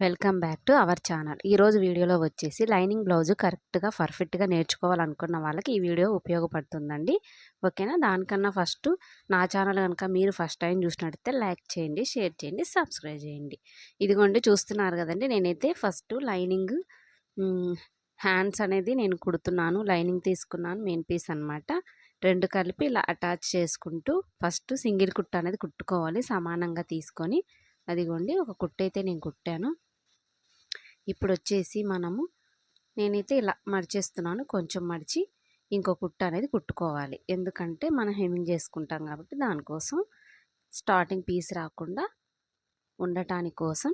Welcome back to our channel. ఈరోజు వీడియోలో వచ్చేసి లైనింగ్ బ్లౌజ్ కరెక్ట్గా పర్ఫెక్ట్గా నేర్చుకోవాలనుకున్న వాళ్ళకి ఈ వీడియో ఉపయోగపడుతుందండి. ఓకేనా? దానికన్నా ఫస్ట్ నా ఛానల్ కనుక మీరు ఫస్ట్ టైం చూసినట్టయితే లైక్ చేయండి, షేర్ చేయండి, సబ్స్క్రైబ్ చేయండి. ఇదిగోండి చూస్తున్నారు కదండి, నేనైతే ఫస్ట్ లైనింగ్ హ్యాండ్స్ అనేది నేను కుడుతున్నాను. లైనింగ్ తీసుకున్నాను, మెయిన్ పీస్ అనమాట. రెండు కలిపి ఇలా అటాచ్ చేసుకుంటూ ఫస్ట్ సింగిల్ కుట్టు అనేది కుట్టుకోవాలి సమానంగా తీసుకొని. అదిగోండి ఒక కుట్టు అయితే నేను కుట్టాను. ఇప్పుడు వచ్చేసి నేనైతే ఇలా మడిచేస్తున్నాను. కొంచెం మడిచి ఇంకో కుట్టు అనేది కుట్టుకోవాలి. ఎందుకంటే మనం హెమ్మింగ్ చేసుకుంటాం కాబట్టి దానికోసం స్టార్టింగ్ పీస్ రాకుండా ఉండటాని కోసం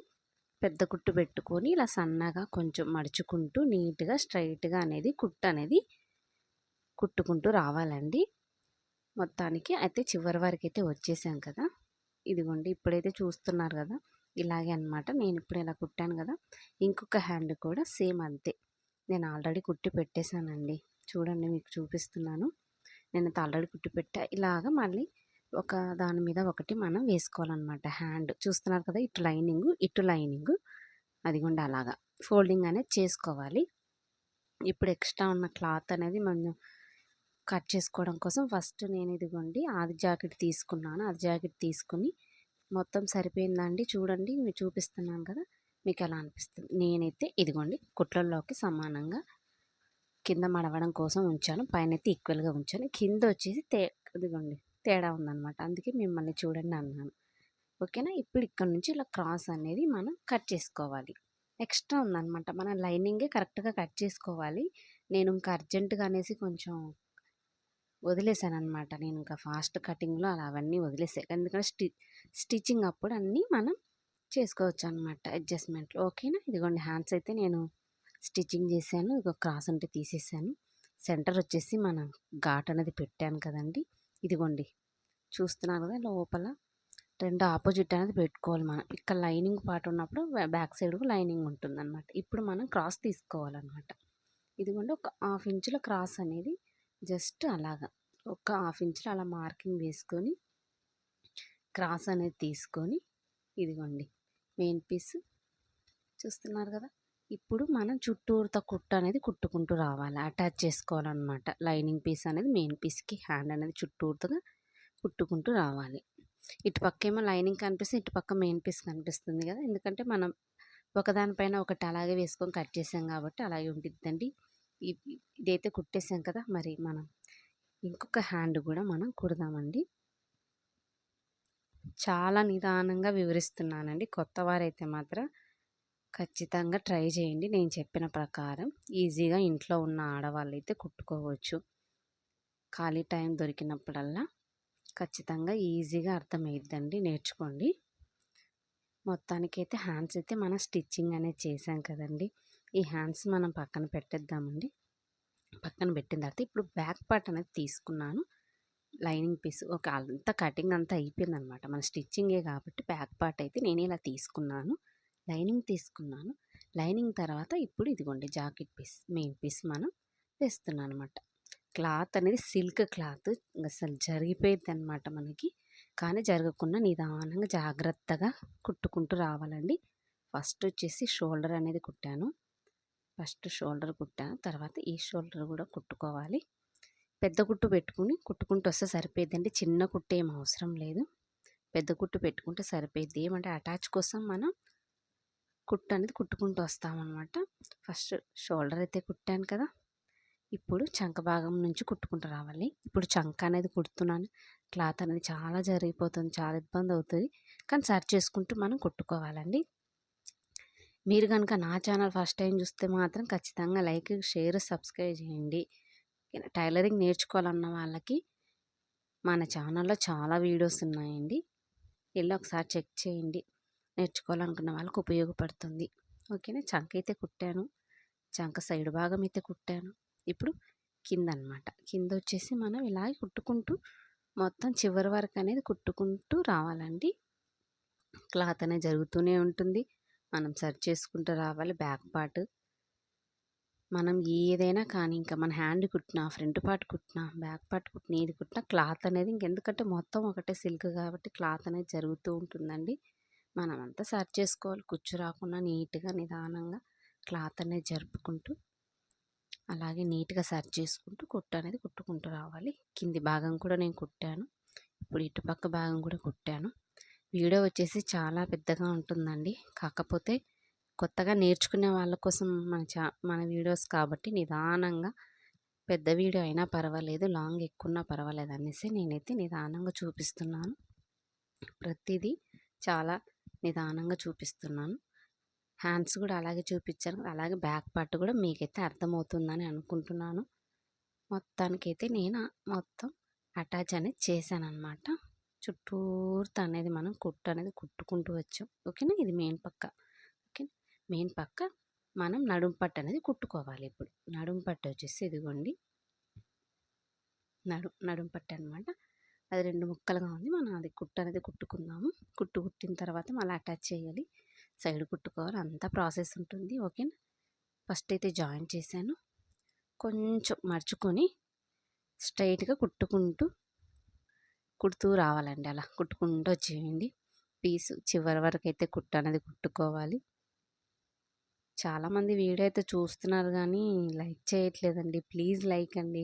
పెద్ద కుట్టు పెట్టుకొని ఇలా సన్నగా కొంచెం మడుచుకుంటూ నీట్గా స్ట్రైట్గా అనేది కుట్టు అనేది కుట్టుకుంటూ రావాలండి. మొత్తానికి అయితే చివరి వరకు అయితే వచ్చేసాం కదా. ఇదిగోండి ఇప్పుడైతే చూస్తున్నారు కదా, ఇలాగే అనమాట. నేను ఇప్పుడు ఇలా కుట్టాను కదా, ఇంకొక హ్యాండ్ కూడా సేమ్ అంతే. నేను ఆల్రెడీ కుట్టి పెట్టేశానండి. చూడండి మీకు చూపిస్తున్నాను. నేను ఆల్రెడీ కుట్టి పెట్టా. ఇలాగ మళ్ళీ ఒక దాని మీద ఒకటి మనం వేసుకోవాలన్నమాట. హ్యాండ్ చూస్తున్నారు కదా, ఇటు లైనింగ్ ఇటు లైనింగ్, అదిగోండి అలాగా ఫోల్డింగ్ అనేది చేసుకోవాలి. ఇప్పుడు ఎక్స్ట్రా ఉన్న క్లాత్ అనేది మనం కట్ చేసుకోవడం కోసం ఫస్ట్ నేను ఇదిగోండి ఆది జాకెట్ తీసుకున్నాను. ఆది జాకెట్ తీసుకుని మొత్తం సరిపోయిందండి. చూడండి మీకు చూపిస్తున్నాను కదా, మీకు ఎలా అనిపిస్తుంది. నేనైతే ఇదిగోండి కుట్లల్లోకి సమానంగా కింద మడవడం కోసం ఉంచాను, పైన అయితే ఈక్వల్గా ఉంచాను. కింద వచ్చేసి ఇదిగోండి తేడా ఉందన్నమాట. అందుకే మిమ్మల్ని చూడండి అన్నాను. ఓకేనా? ఇప్పుడు ఇక్కడ నుంచి ఇలా క్రాస్ అనేది మనం కట్ చేసుకోవాలి. ఎక్స్ట్రా ఉందన్నమాట, మన లైనింగే కరెక్ట్గా కట్ చేసుకోవాలి. నేను ఇంకా అర్జెంటుగా అనేసి కొంచెం వదిలేసాను అనమాట. నేను ఇంకా ఫాస్ట్ కటింగ్లో అలా అవన్నీ వదిలేసాను. ఎందుకంటే స్టిచ్చింగ్ అప్పుడు అన్నీ మనం చేసుకోవచ్చు అనమాట అడ్జస్ట్మెంట్లో. ఓకేనా? ఇదిగోండి హ్యాండ్స్ అయితే నేను స్టిచ్చింగ్ చేశాను. ఇక క్రాస్ ఉంటే తీసేసాను. సెంటర్ వచ్చేసి మనం ఘాట్ అనేది పెట్టాను కదండి. ఇదిగోండి చూస్తున్నారు కదా, లోపల రెండు ఆపోజిట్ అనేది పెట్టుకోవాలి మనం. ఇక్కడ లైనింగ్ పార్ట్ ఉన్నప్పుడు బ్యాక్ సైడ్ లైనింగ్ ఉంటుందన్నమాట. ఇప్పుడు మనం క్రాస్ తీసుకోవాలన్నమాట. ఇదిగోండి ఒక 1/2 ఇంచుల క్రాస్ అనేది జస్ట్ అలాగా ఒక 1/2 ఇంచులు అలా మార్కింగ్ వేసుకొని క్రాస్ అనేది తీసుకొని ఇదిగోండి మెయిన్ పీస్ చూస్తున్నారు కదా. ఇప్పుడు మనం చుట్టూరుతో కుట్టు అనేది కుట్టుకుంటూ రావాలి, అటాచ్ చేసుకోవాలన్నమాట. లైనింగ్ పీస్ అనేది మెయిన్ పీస్కి హ్యాండ్ అనేది చుట్టూరుగా కుట్టుకుంటూ రావాలి. ఇటుపక్క ఏమో లైనింగ్ కనిపిస్తుంది, ఇటుపక్క మెయిన్ పీస్ కనిపిస్తుంది కదా. ఎందుకంటే మనం ఒకదానిపైన ఒకటి అలాగే వేసుకొని కట్ చేసాం కాబట్టి అలాగే ఉంటుందండి. ఇదైతే కుట్టేసాం కదా, మరి మనం ఇంకొక హ్యాండ్ కూడా మనం కుడదామండి. చాలా నిదానంగా వివరిస్తున్నానండి. కొత్త వారైతే మాత్రం ఖచ్చితంగా ట్రై చేయండి. నేను చెప్పిన ప్రకారం ఈజీగా ఇంట్లో ఉన్న ఆడవాళ్ళు అయితే కుట్టుకోవచ్చు. ఖాళీ టైం దొరికినప్పుడల్లా ఖచ్చితంగా ఈజీగా అర్థమైద్దండి, నేర్చుకోండి. మొత్తానికైతే హ్యాండ్స్ అయితే మనం స్టిచ్చింగ్ అనేది చేసాం కదండి. ఈ హ్యాండ్స్ మనం పక్కన పెట్టేద్దామండి. పక్కన పెట్టిన తర్వాత ఇప్పుడు బ్యాక్ పార్ట్ అనేది తీసుకున్నాను. లైనింగ్ పీస్ ఒక అంతా కటింగ్ అంతా అయిపోయిందనమాట. మన స్టిచ్చింగే కాబట్టి బ్యాక్ పార్ట్ అయితే నేను ఇలా తీసుకున్నాను. లైనింగ్ తీసుకున్నాను. లైనింగ్ తర్వాత ఇప్పుడు ఇదిగోండి జాకెట్ పీస్ మెయిన్ పీస్ మనం వేస్తున్నాను అనమాట. క్లాత్ అనేది సిల్క్ క్లాత్, అసలు జరిగిపోయింది అనమాట మనకి. కానీ జరగకుండా నిదానంగా జాగ్రత్తగా కుట్టుకుంటూ రావాలండి. ఫస్ట్ వచ్చేసి షోల్డర్ అనేది కుట్టాను. తర్వాత ఈ షోల్డర్ కూడా కుట్టుకోవాలి. పెద్ద కుట్టు పెట్టుకుని కుట్టుకుంటూ వస్తే సరిపోద్దండి. చిన్న కుట్టు ఏం అవసరం లేదు, పెద్ద కుట్టు పెట్టుకుంటే సరిపోద్ది. ఏమంటే అటాచ్ కోసం మనం కుట్టు అనేది కుట్టుకుంటూ వస్తామన్నమాట. ఫస్ట్ షోల్డర్ అయితే కుట్టాను కదా, ఇప్పుడు చంక భాగం నుంచి కుట్టుకుంటూ రావాలి. ఇప్పుడు చంక అనేది కుడుతున్నాను. క్లాత్ అనేది చాలా జరిగిపోతుంది, చాలా ఇబ్బంది అవుతుంది. కానీ సర్చ్ చేసుకుంటూ మనం కుట్టుకోవాలండి. మీరు కనుక నా ఛానల్ ఫస్ట్ టైం చూస్తే మాత్రం ఖచ్చితంగా లైక్, షేర్, సబ్స్క్రైబ్ చేయండి. టైలరింగ్ నేర్చుకోవాలన్న వాళ్ళకి మన ఛానల్లో చాలా వీడియోస్ ఉన్నాయండి, వెళ్ళి ఒకసారి చెక్ చేయండి. నేర్చుకోవాలనుకున్న వాళ్ళకి ఉపయోగపడుతుంది. ఓకేనా? చంక అయితే కుట్టాను, చంక సైడ్ భాగం అయితే కుట్టాను. ఇప్పుడు కింద అనమాట, కింద వచ్చేసి మనం ఇలాగే కుట్టుకుంటూ మొత్తం చివరి వరకు అనేది కుట్టుకుంటూ రావాలండి. క్లాత్ అనేది జరుగుతూనే ఉంటుంది, మనం సర్చ్ చేసుకుంటూ రావాలి. బ్యాక్ పార్ట్ మనం ఏదైనా కానీ, ఇంకా మన హ్యాండ్ కుట్టినా, ఫ్రంట్ పార్ట్ కుట్టినా, బ్యాక్ పార్ట్ కుట్టినా, ఏది కుట్టినా క్లాత్ అనేది ఇంకెందుకంటే మొత్తం ఒకటే సిల్క్ కాబట్టి క్లాత్ అనేది జరుగుతూ ఉంటుందండి. మనమంతా సర్చ్ చేసుకోవాలి. కుచ్చు రాకుండా నీట్‌గా నిదానంగా క్లాత్ అనేది జరుపుకుంటూ, అలాగే నీట్‌గా సర్చ్ చేసుకుంటూ కుట్టు అనేది కుట్టుకుంటూ రావాలి. కింది భాగం కూడా నేను కుట్టాను. ఇప్పుడు ఇటుపక్క భాగం కూడా కుట్టాను. వీడియో వచ్చేసి చాలా పెద్దగా ఉంటుందండి. కాకపోతే కొత్తగా నేర్చుకునే వాళ్ళ కోసం మన వీడియోస్ కాబట్టి నిదానంగా, పెద్ద వీడియో అయినా పర్వాలేదు, లాంగ్ ఎక్కువున్నా పర్వాలేదు అనేసి నేనైతే నిదానంగా చూపిస్తున్నాను. ప్రతిదీ చాలా నిదానంగా చూపిస్తున్నాను. హ్యాండ్స్ కూడా అలాగే చూపించాను. అలాగే బ్యాక్ పార్ట్ కూడా మీకైతే అర్థమవుతుందని అనుకుంటున్నాను. మొత్తానికైతే నేను మొత్తం అటాచ్ అనేది చేశానన్నమాట. చుట్టూరుతా అనేది మనం కుట్టు అనేది కుట్టుకుంటూ వచ్చాం. ఓకేనా, ఇది మెయిన్ పక్క. ఓకే, మెయిన్ పక్క మనం నడుం పట్టు అనేది కుట్టుకోవాలి. ఇప్పుడు నడుం పట్టు వచ్చేసి ఇదిగోండి, నడుం పట్టు అనమాట. అది 2 ముక్కలుగా ఉంది. మనం అది కుట్టు అనేది కుట్టుకుందాము. కుట్టిన తర్వాత మళ్ళీ అటాచ్ చేయాలి, సైడ్ కుట్టుకోవాలి, అంతా ప్రాసెస్ ఉంటుంది. ఓకేనా, ఫస్ట్ అయితే జాయిన్ చేశాను. కొంచెం మర్చుకొని స్ట్రైట్గా కుడుతూ రావాలండి. అలా కుట్టుకుంటూ వచ్చేయండి. పీసు చివరి వరకు అయితే కుట్టు అనేది కుట్టుకోవాలి. చాలామంది వీడియో అయితే చూస్తున్నారు కానీ లైక్ చేయట్లేదండి. ప్లీజ్ లైక్ అండి.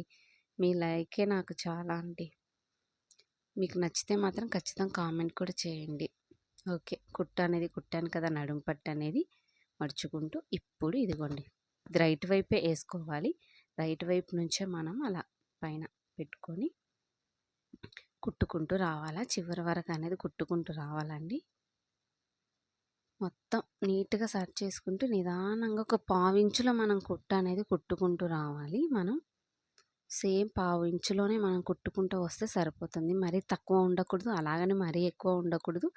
మీ లైకే నాకు చాలా అండి. మీకు నచ్చితే మాత్రం ఖచ్చితంగా కామెంట్ కూడా చేయండి. ఓకే, కుట్టు అనేది కుట్టాను కదా, నడుం పట్టు అనేది మడుచుకుంటూ ఇప్పుడు ఇదిగోండి, ఇది రైట్ వైపే వేసుకోవాలి. రైట్ వైపు నుంచే మనం అలా పైన పెట్టుకొని కుట్టుకుంటూ రావాలా, చివరి వరకు అనేది కుట్టుకుంటూ రావాలండి. మొత్తం నీట్గా సర్చ్ చేసుకుంటూ నిదానంగా ఒక పావించులో మనం కుట్టు అనేది కుట్టుకుంటూ రావాలి. మనం సేమ్ పావించులోనే మనం కుట్టుకుంటూ వస్తే సరిపోతుంది. మరీ తక్కువ ఉండకూడదు, అలాగని మరీ ఎక్కువ ఉండకూడదు.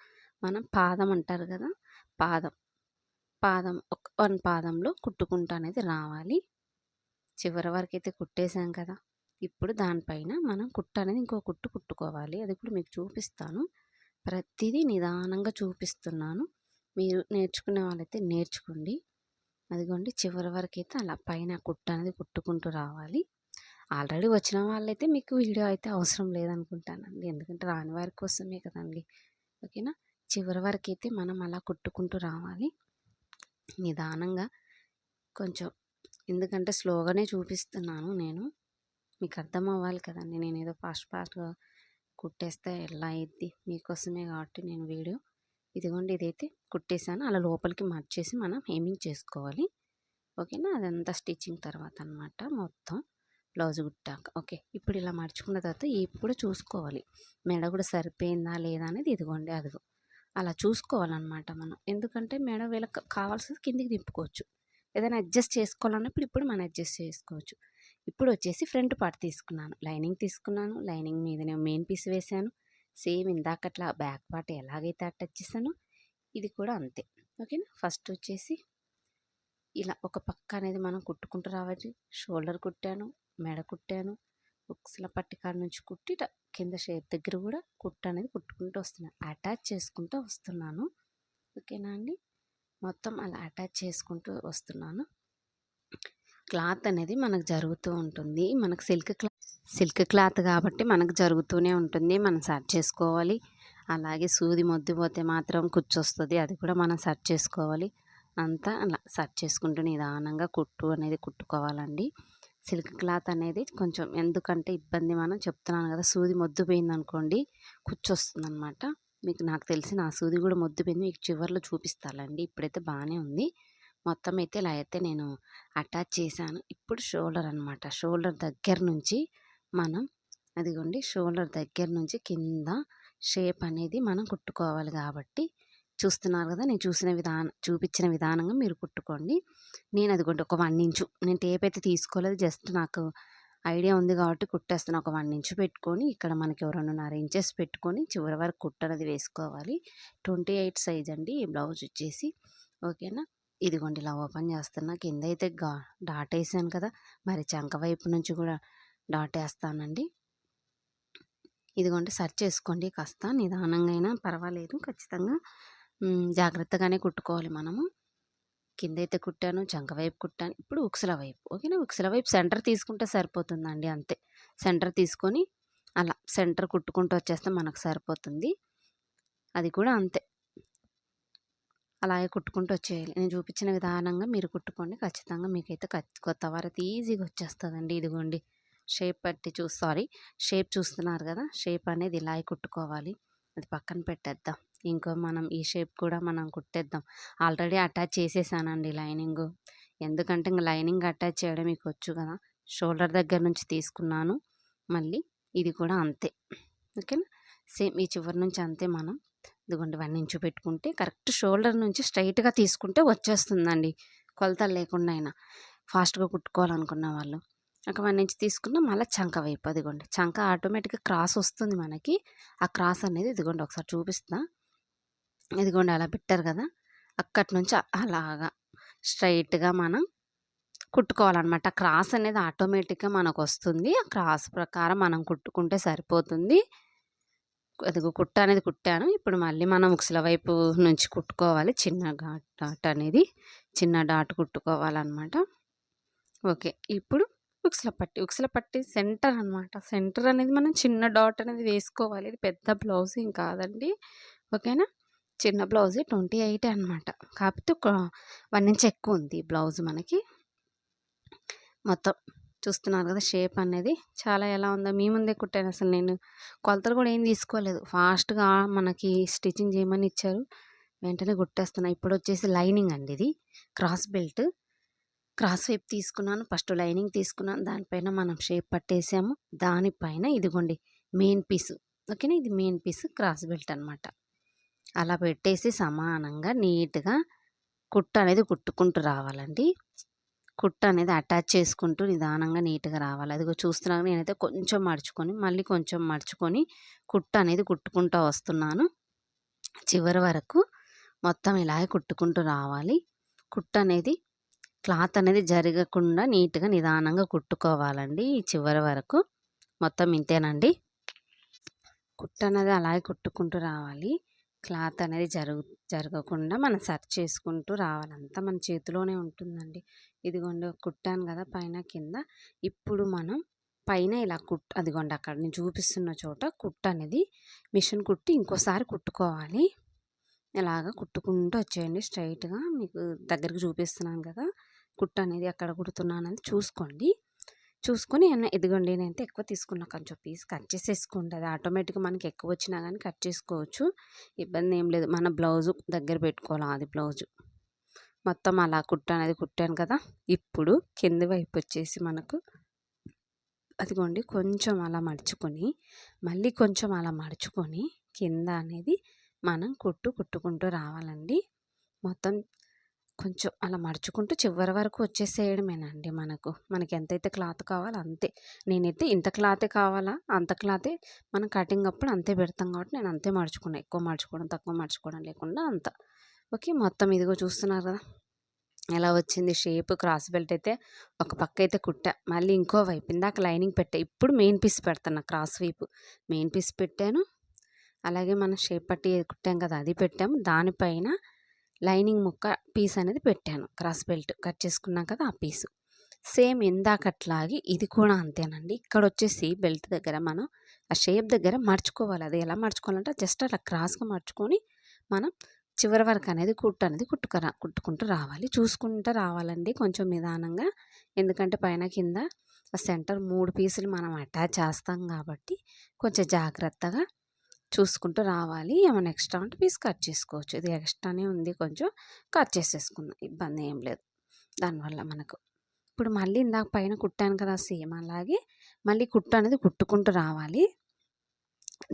మనం పాదం అంటారు కదా, పాదం ఒక 1 పాదంలో కుట్టుకుంటూ అనేది రావాలి. చివరి వరకు అయితే కుట్టేసాం కదా, ఇప్పుడు దానిపైన మనం కుట్టు అనేది ఇంకో కుట్టు కుట్టుకోవాలి. అది కూడా మీకు చూపిస్తాను. ప్రతిదీ నిదానంగా చూపిస్తున్నాను. మీరు నేర్చుకునే వాళ్ళైతే నేర్చుకోండి. అదిగోండి, చివరి వరకు అయితే అలా పైన కుట్టు అనేది కుట్టుకుంటూ రావాలి. ఆల్రెడీ వచ్చిన వాళ్ళైతే మీకు వీడియో అయితే అవసరం లేదనుకుంటానండి, ఎందుకంటే రాని వారి కోసమే కదండి. ఓకేనా, చివరి వరకు అయితే మనం అలా కుట్టుకుంటూ రావాలి నిదానంగా. కొంచెం ఎందుకంటే స్లోగానే చూపిస్తున్నాను నేను, మీకు అర్థం అవ్వాలి కదండి. నేను ఏదో ఫాస్ట్గా కుట్టేస్తే ఎలా అయ్యిద్ది, మీకోసమే కాబట్టి నేను వీడియో. ఇదిగోండి, ఇదైతే కుట్టేసాను. అలా లోపలికి మార్చేసి మనం హెమ్మింగ్ చేసుకోవాలి. ఓకేనా, అదంతా స్టిచ్చింగ్ తర్వాత అనమాట, మొత్తం బ్లౌజ్ కుట్టాక. ఓకే, ఇప్పుడు ఇలా మర్చుకున్న తర్వాత ఇప్పుడు చూసుకోవాలి మెడ కూడా సరిపోయిందా లేదా అనేది. ఇదిగోండి, అదిగో అలా చూసుకోవాలన్నమాట మనం. ఎందుకంటే మెడ వీళ్ళకి కావాల్సింది కిందికి తిప్పుకోవచ్చు, ఏదైనా అడ్జస్ట్ చేసుకోవాలన్నప్పుడు ఇప్పుడు మనం అడ్జస్ట్ చేసుకోవచ్చు. ఇప్పుడు వచ్చేసి ఫ్రంట్ పార్ట్ తీసుకున్నాను, లైనింగ్ తీసుకున్నాను. లైనింగ్ మీద నేను మెయిన్ పీస్ వేసాను. సేమ్ ఇందాకట్లా బ్యాక్ పార్ట్ ఎలాగైతే అటాచ్ చేశానో ఇది కూడా అంతే. ఓకేనా, ఫస్ట్ వచ్చేసి ఇలా ఒక పక్క అనేది మనం కుట్టుకుంటూ రావాలి. షోల్డర్ కుట్టాను, మెడ కుట్టాను, ఉక్సుల పట్టి కాడ నుంచి కుట్టి కింద షేప్ దగ్గర కూడా కుట్టు అనేది కుట్టుకుంటూ వస్తున్నాను, అటాచ్ చేసుకుంటూ వస్తున్నాను. ఓకేనా అండి, మొత్తం అలా అటాచ్ చేసుకుంటూ వస్తున్నాను. క్లాత్ అనేది మనకు జరుగుతూ ఉంటుంది. మనకు సిల్క్ క్లాత్ కాబట్టి మనకు జరుగుతూనే ఉంటుంది. మనం సర్చ్ చేసుకోవాలి. అలాగే సూది మొద్దుపోతే మాత్రం కుచ్చొస్తుంది, అది కూడా మనం సర్చ్ చేసుకోవాలి. అంతా అలా సర్చ్ చేసుకుంటూ నిదానంగా కుట్టు అనేది కుట్టుకోవాలండి. సిల్క్ క్లాత్ అనేది కొంచెం ఎందుకంటే ఇబ్బంది, మనం చెప్తున్నాను కదా, సూది మొద్దుపోయింది అనుకోండి కుచ్చొస్తుందనమాట. మీకు నాకు తెలిసి నా సూది కూడా మొద్దుపోయింది, మీకు చివర్లో చూపిస్తానండి. ఇప్పుడైతే బాగానే ఉంది. మొత్తం అయితే ఇలా అయితే నేను అటాచ్ చేశాను. ఇప్పుడు షోల్డర్ అనమాట, షోల్డర్ దగ్గర నుంచి మనం అదిగోండి, షోల్డర్ దగ్గర నుంచి కింద షేప్ అనేది మనం కుట్టుకోవాలి. కాబట్టి చూస్తున్నారు కదా, నేను చూపించిన విధానంగా మీరు కుట్టుకోండి. నేను అదిగోండి ఒక 1 ఇంచు, నేను టేప్ అయితే తీసుకోలేదు, జస్ట్ నాకు ఐడియా ఉంది కాబట్టి కుట్టేస్తాను. ఒక 1 ఇంచు పెట్టుకొని ఇక్కడ మనకి 2.5 ఇంచెస్ పెట్టుకొని చివరి వరకు కుట్టు అనేది వేసుకోవాలి. 28 సైజ్ అండి ఈ బ్లౌజ్ వచ్చేసి. ఓకేనా, ఇదిగోండి ఇలా ఓపెన్ చేస్తున్నా. కింద అయితే డాట్ వేసాను కదా, మరి చంక వైపు నుంచి కూడా డాట్ వేస్తానండి. ఇదిగోండి, సర్చ్ చేసుకోండి, కాస్త నిదానంగా అయినా పర్వాలేదు, ఖచ్చితంగా జాగ్రత్తగానే కుట్టుకోవాలి మనము. కింద అయితే కుట్టాను, చంక వైపు కుట్టాను, ఇప్పుడు ఉక్సుల వైపు. ఓకేనా, ఉక్సుల వైపు సెంటర్ తీసుకుంటే సరిపోతుందండి, అంతే. సెంటర్ తీసుకొని అలా సెంటర్ కుట్టుకుంటూ వచ్చేస్తే మనకు సరిపోతుంది. అది కూడా అంతే, అలాగే కుట్టుకుంటూ వచ్చేయాలి. నేను చూపించిన విధానంగా మీరు కుట్టుకోండి. ఖచ్చితంగా మీకైతే కొత్త వారైతే ఈజీగా వచ్చేస్తుందండి. ఇదిగోండి షేప్ పట్టి షేప్ చూస్తున్నారు కదా, షేప్ అనేది ఇలాగే కుట్టుకోవాలి. అది పక్కన పెట్టేద్దాం. ఇంకో మనం ఈ షేప్ కూడా మనం కుట్టేద్దాం. ఆల్రెడీ అటాచ్ చేసేసానండి లైనింగు. ఎందుకంటే ఇంక లైనింగ్ అటాచ్ చేయడం మీకు వచ్చు కదా. షోల్డర్ దగ్గర నుంచి తీసుకున్నాను. మళ్ళీ ఇది కూడా అంతే. ఓకేనా, సేమ్ ఈ చివరి నుంచి అంతే. మనం ఇదిగోండి 1 ఇంచు పెట్టుకుంటే కరెక్ట్ షోల్డర్ నుంచి స్ట్రైట్గా తీసుకుంటే వచ్చేస్తుందండి, కొలతలు లేకుండా అయినా. ఫాస్ట్గా కుట్టుకోవాలనుకున్న వాళ్ళు ఒక 1 ఇంచ్ తీసుకున్న మళ్ళీ చంక వైపు, అదిగోండి చంక ఆటోమేటిక్గా క్రాస్ వస్తుంది మనకి. ఆ క్రాస్ అనేది ఇదిగోండి ఒకసారి చూపిస్తా. ఇదిగోండి అలా పెట్టారు కదా, అక్కడి నుంచి అలాగా స్ట్రైట్గా మనం కుట్టుకోవాలన్నమాట. క్రాస్ అనేది ఆటోమేటిక్గా మనకు వస్తుంది. ఆ క్రాస్ ప్రకారం మనం కుట్టుకుంటే సరిపోతుంది. అదిగో కుట్ట అనేది కుట్టాను. ఇప్పుడు మళ్ళీ మనం ఉక్సుల వైపు నుంచి కుట్టుకోవాలి. చిన్న డాట్ అనేది చిన్న డాట్ కుట్టుకోవాలన్నమాట. ఓకే, ఇప్పుడు ఉక్సుల పట్టి సెంటర్ అనమాట. సెంటర్ అనేది మనం చిన్న డాట్ అనేది వేసుకోవాలి. ఇది పెద్ద బ్లౌజ్ ఏం కాదండి, ఓకేనా. చిన్న బ్లౌజ్ 28 అనమాట. కాకపోతే ఒక 1 ఇంచ్ ఎక్కువ ఉంది బ్లౌజ్ మనకి. మొత్తం చూస్తున్నారు కదా షేప్ అనేది చాలా ఎలా ఉందో. మీ ముందే కుట్టాను, అసలు నేను కొలతలు కూడా ఏం తీసుకోలేదు. ఫాస్ట్గా మనకి స్టిచ్చింగ్ చేయమని ఇచ్చారు, వెంటనే కుట్టేస్తున్నా. ఇప్పుడు వచ్చేసి లైనింగ్ అండి, ఇది క్రాస్ బెల్ట్. క్రాస్ వైపు తీసుకున్నాను, ఫస్ట్ లైనింగ్ తీసుకున్నాను, దానిపైన మనం షేప్ పట్టేసాము. దానిపైన ఇదిగోండి మెయిన్ పీసు, ఓకేనా, ఇది మెయిన్ పీస్ క్రాస్ బెల్ట్ అనమాట. అలా పెట్టేసి సమానంగా నీట్గా కుట్ట అనేది కుట్టుకుంటూ రావాలండి. కుట్ట అనేది అటాచ్ చేసుకుంటూ నిదానంగా నీట్గా రావాలి. అదిగో చూస్తున్నాను, నేనైతే కొంచెం మడుచుకొని మళ్ళీ కొంచెం మడుచుకొని కుట్ట అనేది కుట్టుకుంటూ వస్తున్నాను. చివరి వరకు మొత్తం ఇలాగే కుట్టుకుంటూ రావాలి. కుట్ట అనేది క్లాత్ అనేది జరగకుండా నీట్గా నిదానంగా కుట్టుకోవాలండి. ఈ చివరి వరకు మొత్తం ఇంతేనండి. కుట్ట అనేది అలాగే కుట్టుకుంటూ రావాలి. క్లాత్ అనేది జరగకుండా మనం సర్చ్ చేసుకుంటూ రావాలి. అంతా మన చేతిలోనే ఉంటుందండి. ఇదిగోండి కుట్టాను కదా పైన కింద. ఇప్పుడు మనం పైన ఇలా అదిగోండి అక్కడ నేను చూపిస్తున్న చోట కుట్ట అనేది మిషన్ కుట్టి ఇంకోసారి కుట్టుకోవాలి. ఇలాగా కుట్టుకుంటూ వచ్చేయండి స్ట్రైట్గా. మీకు దగ్గరికి చూపిస్తున్నాను కదా, కుట్ట అనేది ఎక్కడ కుడుతున్నానని చూసుకోండి. చూసుకొని ఇదిగోండి నేనైతే ఎక్కువ తీసుకున్నా, కొంచెం పీస్ కట్ చేసేసుకోండి. అది ఆటోమేటిక్గా మనకి ఎక్కువ వచ్చినా కానీ కట్ చేసుకోవచ్చు, ఇబ్బంది ఏం లేదు. మన బ్లౌజు దగ్గర పెట్టుకోవాలి, అది బ్లౌజు మొత్తం అలా కుట్ట అనేది కుట్టాను కదా. ఇప్పుడు కింది వైపు వచ్చేసి మనకు అదిగోండి కొంచెం అలా మడుచుకొని మళ్ళీ కొంచెం అలా మడుచుకొని కింద అనేది మనం కుట్టుకుంటూ రావాలండి. మొత్తం కొంచెం అలా మడుచుకుంటూ చివరి వరకు వచ్చేసేయడమేనండి. మనకి ఎంతైతే క్లాత్ కావాలో అంతే. నేనైతే ఇంత క్లాతే కావాలా అంత క్లాతే మనం కటింగ్ అప్పుడు అంతే పెడతాం కాబట్టి నేను అంతే మడుచుకున్నాను. ఎక్కువ మడుచుకోవడం తక్కువ మడుచుకోవడం లేకుండా అంత. ఓకే, మొత్తం ఇదిగో చూస్తున్నారు కదా ఎలా వచ్చింది షేప్. క్రాస్ బెల్ట్ అయితే ఒక పక్క అయితే కుట్టా, మళ్ళీ ఇంకో వైపు ఇందాక లైనింగ్ పెట్టా, ఇప్పుడు మెయిన్ పీస్ పెడుతున్నా. క్రాస్ వైపు మెయిన్ పీస్ పెట్టాను, అలాగే మనం షేప్ పట్టి కుట్టాం కదా అది పెట్టాము. దానిపైన లైనింగ్ ముక్క పీస్ అనేది పెట్టాను, క్రాస్ బెల్ట్ కట్ చేసుకున్నాం కదా ఆ పీసు. సేమ్ ఇందాకట్లాగే ఇది కూడా అంతేనండి. ఇక్కడ వచ్చేసి బెల్ట్ దగ్గర మనం ఆ షేప్ దగ్గర మర్చుకోవాలి. అది ఎలా మర్చుకోవాలంటే జస్ట్ అలా క్రాస్గా మర్చుకొని మనం చివరి వరకు అనేది అనేది కుట్టుకుంటూ రావాలి. చూసుకుంటూ రావాలండి కొంచెం నిదానంగా, ఎందుకంటే పైన కింద సెంటర్ 3 పీసులు మనం అటాచ్ చేస్తాం కాబట్టి కొంచెం జాగ్రత్తగా చూసుకుంటూ రావాలి. ఏమైనా ఎక్స్ట్రా ఉంటే పీస్ కట్ చేసుకోవచ్చు. ఇది ఎక్స్ట్రానే ఉంది, కొంచెం కట్ చేసేసుకుందాం, ఇబ్బంది ఏం లేదు దానివల్ల మనకు. ఇప్పుడు మళ్ళీ ఇందాక పైన కుట్టాను కదా సేమ్ అలాగే మళ్ళీ అనేది కుట్టుకుంటూ రావాలి.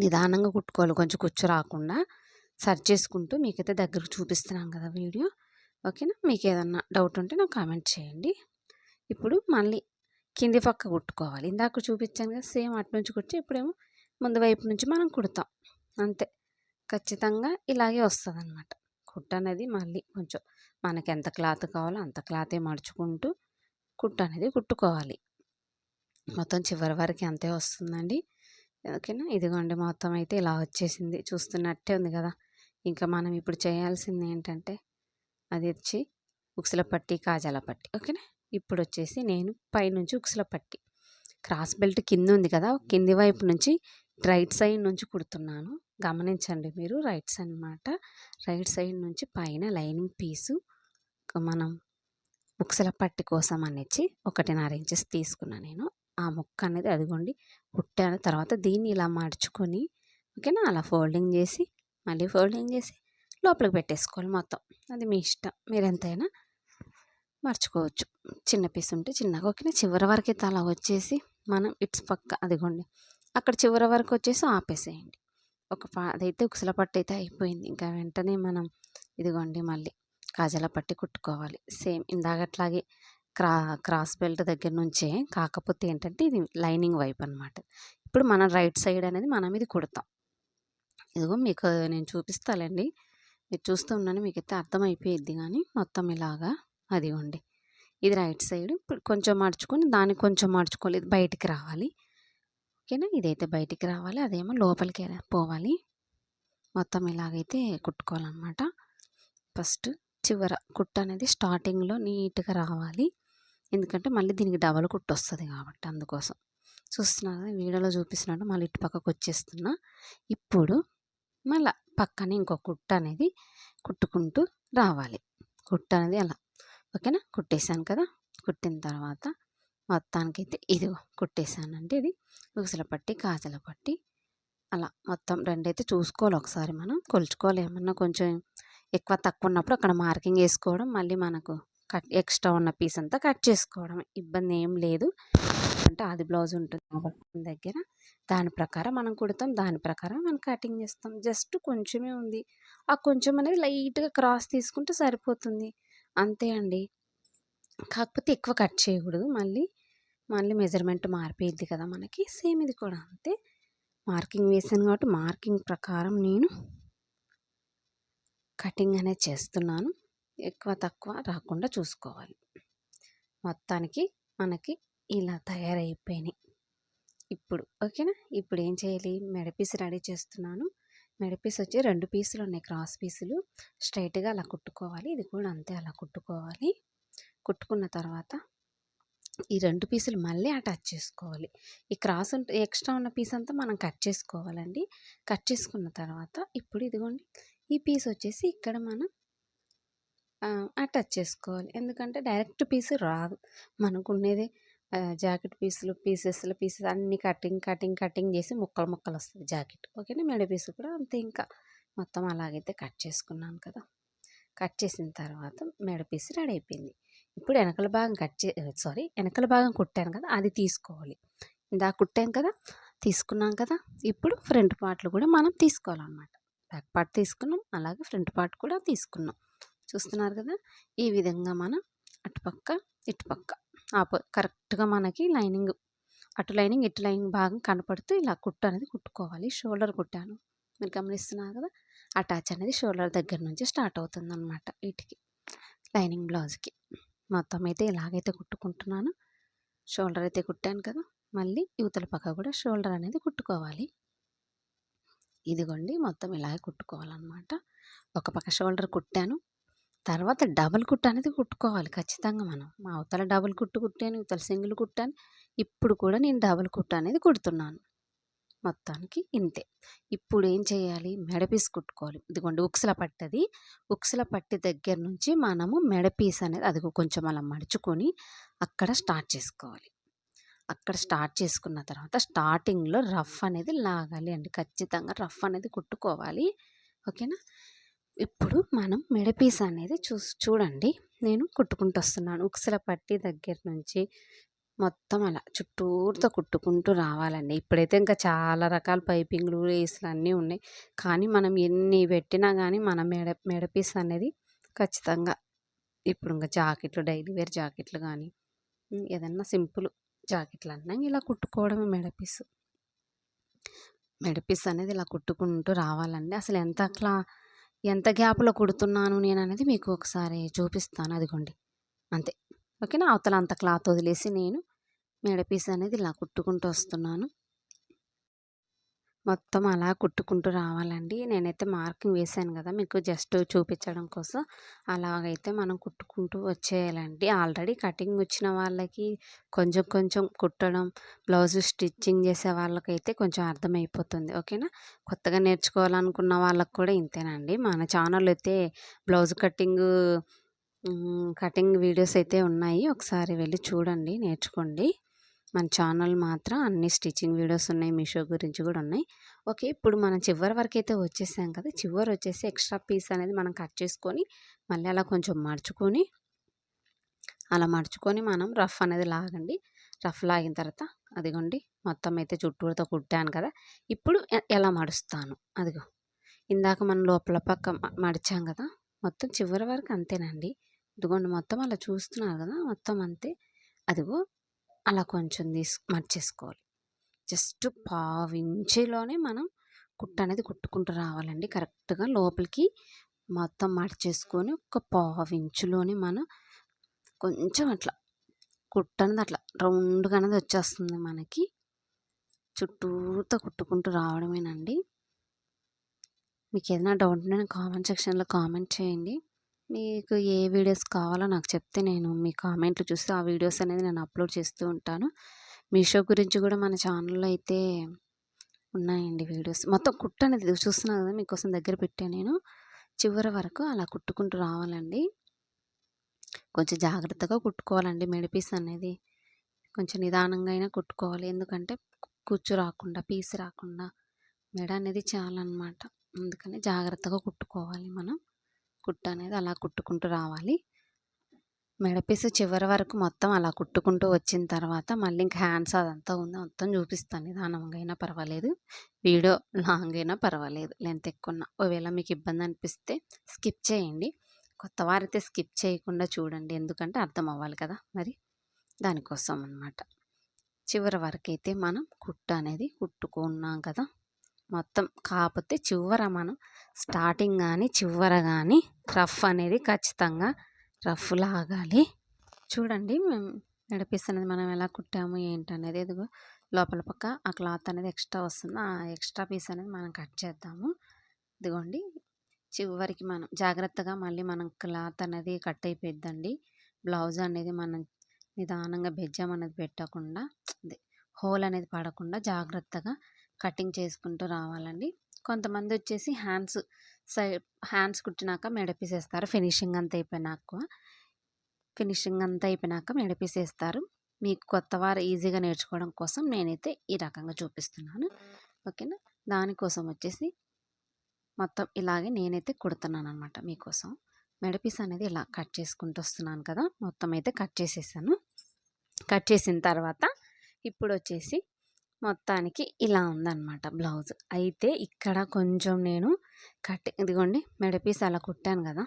నిదానంగా కుట్టుకోవాలి, కొంచెం కుచ్చు రాకుండా సర్చ్ చేసుకుంటూ. మీకైతే దగ్గరకు చూపిస్తున్నాను కదా వీడియో, ఓకేనా. మీకు ఏదన్నా డౌట్ ఉంటే నాకు కామెంట్ చేయండి. ఇప్పుడు మళ్ళీ కింది పక్క కుట్టుకోవాలి. ఇందాక చూపించాను కదా సేమ్ అటు నుంచి కుట్టి, ఇప్పుడేమో ముందు వైపు నుంచి మనం కుడతాం అంతే. ఖచ్చితంగా ఇలాగే వస్తుంది అన్నమాట. అనేది మళ్ళీ కొంచెం మనకి ఎంత క్లాత్ కావాలో అంత క్లాతే మడుచుకుంటూ అనేది కుట్టుకోవాలి. మొత్తం చివరి వరకు అంతే వస్తుందండి, ఓకేనా. ఇదిగోండి మొత్తం అయితే ఇలా వచ్చేసింది, చూస్తున్నట్టే ఉంది కదా. ఇంకా మనం ఇప్పుడు చేయాల్సింది ఏంటంటే అది వచ్చి ఉక్సుల పట్టి కాజాల పట్టి, ఓకేనా. ఇప్పుడు వచ్చేసి నేను పైనుంచి ఉక్సుల పట్టి క్రాస్ బెల్ట్ కింద ఉంది కదా, కింది వైపు నుంచి రైట్ సైడ్ నుంచి కుడుతున్నాను. గమనించండి మీరు రైట్ సైడ్ అనమాట. రైట్ సైడ్ నుంచి పైన లైనింగ్ పీసు మనం ఉక్సల పట్టి కోసం అనేసి 1.5 ఇంచెస్ తీసుకున్నా నేను. ఆ ముక్క అనేది అదిగోండి కుట్టాను. తర్వాత దీన్ని ఇలా మడుచుకొని ఓకేనా, అలా ఫోల్డింగ్ చేసి మళ్ళీ ఫోల్డింగ్ చేసి లోపలికి పెట్టేసుకోవాలి మొత్తం. అది మీ ఇష్టం, మీరు ఎంతైనా మర్చుకోవచ్చు. చిన్న పీస్ ఉంటే చిన్నగా ఓకేనా. చివరి వరకు అయితే అలా వచ్చేసి మనం ఇట్స్ పక్క అదిగోండి అక్కడ చివరి వరకు వచ్చేసి ఆపేసేయండి. అదైతే ఉక్సల పట్టు అయితే అయిపోయింది. ఇంకా వెంటనే మనం ఇదిగోండి మళ్ళీ కాజాల పట్టి కుట్టుకోవాలి. సేమ్ ఇందాకట్లాగే క్రాస్ బెల్ట్ దగ్గర నుంచే, కాకపోతే ఏంటంటే ఇది లైనింగ్ వైపు అనమాట. ఇప్పుడు మనం రైట్ సైడ్ అనేది మనం ఇది కుడతాం. ఇదిగో మీకు నేను చూపిస్తానండి, మీరు చూస్తూ ఉన్నాను, మీకైతే అర్థమైపోయిద్ది. కానీ మొత్తం ఇలాగా అదిగోండి ఇది రైట్ సైడ్. ఇప్పుడు కొంచెం మడుచుకొని దాన్ని కొంచెం మడుచుకోవాలి, ఇది బయటికి రావాలి ఓకేనా. ఇదైతే బయటికి రావాలి, అదేమో లోపలికి పోవాలి. మొత్తం ఇలాగైతే కుట్టుకోవాలన్నమాట. ఫస్ట్ చివర కుట్టు అనేది స్టార్టింగ్లో నీట్గా రావాలి, ఎందుకంటే మళ్ళీ దీనికి డబల్ కుట్టు వస్తుంది కాబట్టి. అందుకోసం చూస్తున్నారు కదా వీడియోలో చూపిస్తున్నట్టు మళ్ళీ ఇటు పక్కకు వచ్చేస్తున్నా. ఇప్పుడు మళ్ళీ పక్కనే ఇంకో కుట్టు అనేది కుట్టుకుంటూ రావాలి. కుట్టు అనేది అలా ఓకేనా. కుట్టేశాను కదా, కుట్టిన తర్వాత మొత్తానికైతే ఇదిగో కుట్టేశానంటే ఇది ఉక్సల పట్టి కాజల పట్టి అలా మొత్తం రెండైతే చూసుకోవాలి. ఒకసారి మనం కొలుచుకోవాలి, ఏమన్నా కొంచెం ఎక్కువ తక్కువ ఉన్నప్పుడు అక్కడ మార్కింగ్ వేసుకోవడం, మళ్ళీ మనకు ఎక్స్ట్రా ఉన్న పీస్ అంతా కట్ చేసుకోవడం, ఇబ్బంది ఏం లేదు. అంటే అది బ్లౌజ్ ఉంటుంది కాబట్టి మన దగ్గర దాని ప్రకారం మనం కుడతాం, దాని ప్రకారం మనం కటింగ్ చేస్తాం. జస్ట్ కొంచెమే ఉంది, ఆ కొంచెం అనేది లైట్గా క్రాస్ తీసుకుంటే సరిపోతుంది అంతే అండి. కాకపోతే ఎక్కువ కట్ చేయకూడదు, మళ్ళీ మెజర్మెంట్ మారిపోయిద్ది కదా మనకి. సేమ్ ఇది కూడా అంతే, మార్కింగ్ వేసాను కాబట్టి మార్కింగ్ ప్రకారం నేను కటింగ్ అనేది చేస్తున్నాను. ఎక్కువ తక్కువ రాకుండా చూసుకోవాలి. మొత్తానికి మనకి ఇలా తయారైపోయినాయి ఇప్పుడు ఓకేనా. ఇప్పుడు ఏం చేయాలి, మెడపీస్ రెడీ చేస్తున్నాను. మెడపీస్ వచ్చి 2 పీసులు ఉన్నాయి, క్రాస్ పీసులు స్ట్రైట్గా అలా కుట్టుకోవాలి. ఇది కూడా అంతే అలా కుట్టుకోవాలి. కుట్టుకున్న తర్వాత ఈ 2 పీసులు మళ్ళీ అటాచ్ చేసుకోవాలి. ఈ క్రాస్ ఎక్స్ట్రా ఉన్న పీస్ అంతా మనం కట్ చేసుకోవాలండి. కట్ చేసుకున్న తర్వాత ఇప్పుడు ఇదిగోండి ఈ పీస్ వచ్చేసి ఇక్కడ మనం అటాచ్ చేసుకోవాలి. ఎందుకంటే డైరెక్ట్ పీస్ రాదు మనకు ఉండేది. జాకెట్ పీసెస్ అన్నీ కటింగ్ చేసి ముక్కలు వస్తుంది జాకెట్ ఓకేనా. మెడ పీసు కూడా అంతే. ఇంకా మొత్తం అలాగైతే కట్ చేసుకున్నాను కదా. కట్ చేసిన తర్వాత మెడ పీస్ రెడీ అయిపోయింది. ఇప్పుడు వెనకల భాగం వెనకల భాగం కుట్టాను కదా, అది తీసుకోవాలి. ఇందాక కుట్టాం కదా, తీసుకున్నాం కదా. ఇప్పుడు ఫ్రంట్ పార్ట్లు కూడా మనం తీసుకోవాలన్నమాట. బ్యాక్ పార్ట్ తీసుకున్నాం, అలాగే ఫ్రంట్ పార్ట్ కూడా తీసుకున్నాం. చూస్తున్నారు కదా, ఈ విధంగా మనం అటుపక్క ఇటుపక్క కరెక్ట్గా మనకి లైనింగ్ అటు లైనింగ్ ఇటు లైనింగ్ భాగం కనపడుతూ ఇలా కుట్టు అనేది కుట్టుకోవాలి. షోల్డర్ కుట్టాను, మీరు గమనిస్తున్నారు కదా. అటాచ్ అనేది షోల్డర్ దగ్గర నుంచి స్టార్ట్ అవుతుంది అన్నమాట వీటికి, లైనింగ్ బ్లౌజ్కి. మొత్తం అయితే ఇలాగైతే కుట్టుకుంటున్నాను. షోల్డర్ అయితే కుట్టాను కదా, మళ్ళీ యువతల పక్క కూడా షోల్డర్ అనేది కుట్టుకోవాలి. ఇదిగోండి మొత్తం ఇలాగే కుట్టుకోవాలన్నమాట. ఒక పక్క షోల్డర్ కుట్టాను, తర్వాత డబుల్ కుట్టు అనేది కుట్టుకోవాలి ఖచ్చితంగా. మనం మా అవతల డబుల్ కుట్టు కుట్టాను, ఇవతల సింగిల్ కుట్టాను. ఇప్పుడు కూడా నేను డబుల్ కుట్టు అనేది కుడుతున్నాను. మొత్తానికి ఇంతే. ఇప్పుడు ఏం చేయాలి, మెడపీస్ కుట్టుకోవాలి. ఇదిగోండి ఉక్సుల పట్టి దగ్గర నుంచి మనము మెడపీస్ అనేది అది కొంచెం అలా మడుచుకొని అక్కడ స్టార్ట్ చేసుకోవాలి. అక్కడ స్టార్ట్ చేసుకున్న తర్వాత స్టార్టింగ్లో రఫ్ అనేది లాగాలి అండి, ఖచ్చితంగా రఫ్ అనేది కుట్టుకోవాలి ఓకేనా. ఇప్పుడు మనం మెడపీస్ అనేది చూడండి, నేను కుట్టుకుంటూ వస్తున్నాను. ఉక్సుల పట్టి దగ్గర నుంచి మొత్తం అలా చుట్టూరుతో కుట్టుకుంటూ రావాలండి. ఇప్పుడైతే ఇంకా చాలా రకాల పైపింగ్లు లేస్లు అన్నీ ఉన్నాయి, కానీ మనం ఎన్ని పెట్టినా కానీ మన మెడపీస్ అనేది ఖచ్చితంగా ఇప్పుడు ఇంకా జాకెట్లు, డైలీ వేర్ జాకెట్లు కానీ ఏదన్నా సింపుల్ జాకెట్లు అన్నా ఇలా కుట్టుకోవడమే మెడపీస్ అనేది ఇలా కుట్టుకుంటూ రావాలండి. అసలు ఎంత గ్యాప్లో కుడుతున్నాను నేను అనేది మీకు ఒకసారి చూపిస్తాను. అదిగోండి అంతే ఓకేనా. అవతల అంత క్లాత్ వదిలేసి నేను మెడపీస్ అనేది ఇలా కుట్టుకుంటూ వస్తున్నాను. మొత్తం అలా కుట్టుకుంటూ రావాలండి. నేనైతే మార్కింగ్ వేశాను కదా! మీకు జస్ట్ చూపించడం కోసం. అలాగైతే మనం కుట్టుకుంటూ వచ్చేయాలండి. ఆల్రెడీ కటింగ్ వచ్చిన వాళ్ళకి కొంచెం కొంచెం కుట్టడం, బ్లౌజు స్టిచ్చింగ్ చేసే వాళ్ళకైతే కొంచెం అర్థమైపోతుంది. ఓకేనా? కొత్తగా నేర్చుకోవాలనుకున్న వాళ్ళకి కూడా ఇంతేనండి. మన ఛానల్ అయితే బ్లౌజ్ కటింగ్ వీడియోస్ అయితే ఉన్నాయి. ఒకసారి వెళ్ళి చూడండి, నేర్చుకోండి. మన ఛానల్ మాత్రం అన్ని స్టిచ్చింగ్ వీడియోస్ ఉన్నాయి. మీషో గురించి కూడా ఉన్నాయి. ఓకే. ఇప్పుడు మనం చివరి వరకైతే వచ్చేసాం కదా! చివరి వచ్చేసి ఎక్స్ట్రా పీస్ అనేది మనం కట్ చేసుకొని, మళ్ళీ అలా కొంచెం మడుచుకొని మనం రఫ్ అనేది లాగండి. రఫ్ లాగిన తర్వాత అదిగోండి మొత్తం అయితే చుట్టూతో కుట్టాను కదా! ఇప్పుడు ఎలా మడుస్తాను అదిగో. ఇందాక మనం లోపల పక్క మడిచాం కదా! మొత్తం చివరి వరకు అంతేనండి. ఇదిగోండి మొత్తం అలా చూస్తున్నారు కదా! మొత్తం అంతే. అదిగో అలా కొంచెం మడిచేసుకోవాలి. జస్ట్ పావించిలోనే మనం కుట్టనేది కుట్టుకుంటూ రావాలండి. కరెక్ట్‌గా లోపలికి మొత్తం మడిచేసుకొని ఒక పావించులోనే మనం కొంచెం అట్లా కుట్టనేది అట్లా రౌండ్‌గా అనేది వచ్చేస్తుంది మనకి. చుట్టూతా కుట్టుకుంటూ రావడమేనండి. మీకేదైనా డౌట్ ఉంటే కామెంట్ సెక్షన్‌లో కామెంట్ చేయండి. మీకు ఏ వీడియోస్ కావాలో నాకు చెప్తే నేను మీ కామెంట్లు చూసి ఆ వీడియోస్ అనేది నేను అప్లోడ్ చేస్తూ ఉంటాను. మీషో గురించి కూడా మన ఛానల్‌లో అయితే ఉన్నాయండి వీడియోస్. మొత్తం కుట్టనేది చూస్తున్నారు కదా! మీకోసం దగ్గర పెట్టాను నేను. చివరి వరకు అలా కుట్టుకుంటూ రావాలండి. కొంచెం జాగ్రత్తగా కుట్టుకోవాలండి మెడ అనేది. కొంచెం నిదానంగా అయినా కుట్టుకోవాలి. ఎందుకంటే కుచ్చు రాకుండా, పీస్ రాకుండా మెడ అనేది చాలన్నమాట. అందుకని జాగ్రత్తగా కుట్టుకోవాలి మనం. కుట్టనేది అలా కుట్టుకుంటూ రావాలి. మెడపీసు చివరి వరకు మొత్తం అలా కుట్టుకుంటూ వచ్చిన తర్వాత మళ్ళీ ఇంక హ్యాండ్స్ అదంతా ఉంది మొత్తం చూపిస్తాను. నిదానంగా అయినా పర్వాలేదు, వీడియో లాంగ్ అయినా పర్వాలేదు, లెంత్ ఎక్కువ ఒకవేళ మీకు ఇబ్బంది అనిపిస్తే స్కిప్ చేయండి. కొత్త వారైతే స్కిప్ చేయకుండా చూడండి, ఎందుకంటే అర్థం అవ్వాలి కదా మరి, దానికోసం అన్నమాట. చివరి వరకు అయితే మనం కుట్టు అనేది కుట్టుకున్నాం కదా మొత్తం. కాకపోతే చివర మనం స్టార్టింగ్ కానీ చివర కానీ రఫ్ అనేది ఖచ్చితంగా రఫ్ లాగాలి. చూడండి మెడపీస్ అనేది మనం ఎలా కుట్టాము ఏంటనేది. ఇదిగో లోపల పక్క ఆ క్లాత్ అనేది ఎక్స్ట్రా వస్తుంది. ఆ ఎక్స్ట్రా పీస్ అనేది మనం కట్ చేద్దాము. ఇదిగోండి చివరికి మనం జాగ్రత్తగా మళ్ళీ మనం క్లాత్ అనేది కట్ అయిపోయిద్దండి. బ్లౌజ్ అనేది మనం నిదానంగా బెజ్జం అనేది పెట్టకుండా, హోల్ అనేది పడకుండా జాగ్రత్తగా కటింగ్ చేసుకుంటూ రావాలండి. కొంతమంది వచ్చేసి హ్యాండ్స్ కుట్టినాక మెడపీసేస్తారు. ఫినిషింగ్ అంతా అయిపోయినాక మెడపీసేస్తారు. మీకు కొత్తవారు ఈజీగా నేర్చుకోవడం కోసం నేనైతే ఈ రకంగా చూపిస్తున్నాను. ఓకేనా? దానికోసం వచ్చేసి మొత్తం ఇలాగే నేనైతే కుడుతున్నాను అనమాట మీకోసం. మెడపీస్ అనేది ఇలా కట్ చేసుకుంటూ వస్తున్నాను కదా! మొత్తం అయితే కట్ చేసేసాను. కట్ చేసిన తర్వాత ఇప్పుడు వచ్చేసి మొత్తానికి ఇలా ఉందన్నమాట బ్లౌజ్. అయితే ఇక్కడ కొంచెం నేను ఇదిగోండి మెడపీస్ అలా కుట్టాను కదా!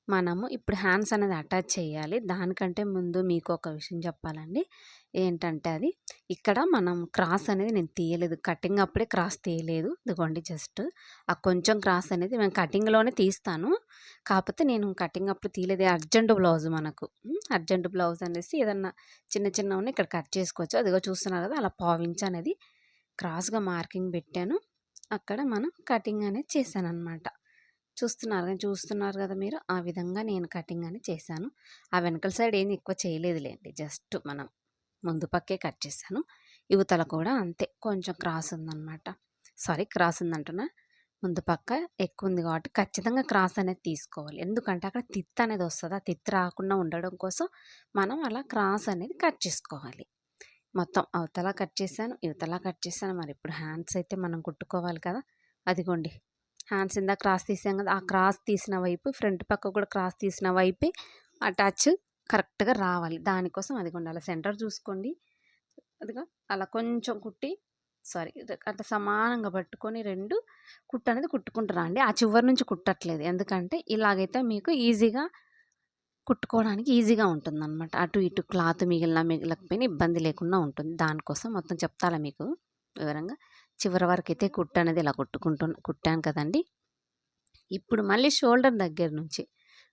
మనము ఇప్పుడు హ్యాండ్స్ అనేది అటాచ్ చేయాలి. దానికంటే ముందు మీకు ఒక విషయం చెప్పాలండి. ఏంటంటే అది ఇక్కడ మనం క్రాస్ అనేది నేను తీయలేదు. కటింగ్ అప్పుడే క్రాస్ తీయలేదు. ఇదిగోండి జస్ట్ ఆ కొంచెం క్రాస్ అనేది నేను కటింగ్‌లోనే తీస్తాను. కాకపోతే నేను కటింగ్ అప్పుడు తీయలేదు. అర్జెంట్ బ్లౌజ్ మనకు. అర్జెంట్ బ్లౌజ్ అనేసి ఏదన్నా చిన్న చిన్నవన్నీ ఇక్కడ కట్ చేసుకోవచ్చు. అదిగో చూస్తున్నారు కదా! అలా పావించ్ అనేది క్రాస్‌గా మార్కింగ్ పెట్టాను. అక్కడ మనం కటింగ్ అనేది చేశాననమాట. చూస్తున్నారు కదా మీరు. ఆ విధంగా నేను కటింగ్ అని చేశాను. ఆ వెనకాల సైడ్ ఏమి ఎక్కువ చేయలేదులేండి. జస్ట్ మనం ముందు పక్కే కట్ చేశాను. యువతల కూడా అంతే కొంచెం క్రాస్ ఉందన్నమాట. క్రాస్ ఉందంటున్నా, ముందు పక్క ఎక్కువ ఉంది కాబట్టి ఖచ్చితంగా క్రాస్ అనేది తీసుకోవాలి. ఎందుకంటే అక్కడ తిత్ అనేది వస్తుంది. ఆ తిత్ రాకుండా ఉండడం కోసం మనం అలా క్రాస్ అనేది కట్ చేసుకోవాలి. మొత్తం అవతల కట్ చేశాను, యువతల కట్ చేశాను. మరి ఇప్పుడు హ్యాండ్స్ అయితే మనం కుట్టుకోవాలి కదా! అదిగోండి హ్యాండ్స్ ఇందాక క్రాస్ తీసాం కదా! ఆ క్రాస్ తీసిన వైపు ఫ్రంట్ పక్క కూడా క్రాస్ తీసిన వైపే అటాచ్ కరెక్ట్‌గా రావాలి. దానికోసం అదిగోండి అలా సెంటర్ చూసుకోండి. అదిగో అలా కొంచెం కుట్టి అట్లా సమానంగా పట్టుకొని 2 కుట్టు అనేది కుట్టుకుంటూ రండి. ఆ చివరి నుంచి కుట్టట్లేదు. ఎందుకంటే ఇలాగైతే మీకు ఈజీగా కుట్టుకోవడానికి ఈజీగా ఉంటుందన్నమాట. అటు ఇటు క్లాత్ మిగలకపోయినా ఇబ్బంది లేకుండా ఉంటుంది. దానికోసం మొత్తం చెప్తాలా మీకు వివరంగా. చివరి వరకైతే కుట్టు అనేది ఇలా కుట్టాను కదండి. ఇప్పుడు మళ్ళీ షోల్డర్ దగ్గర నుంచి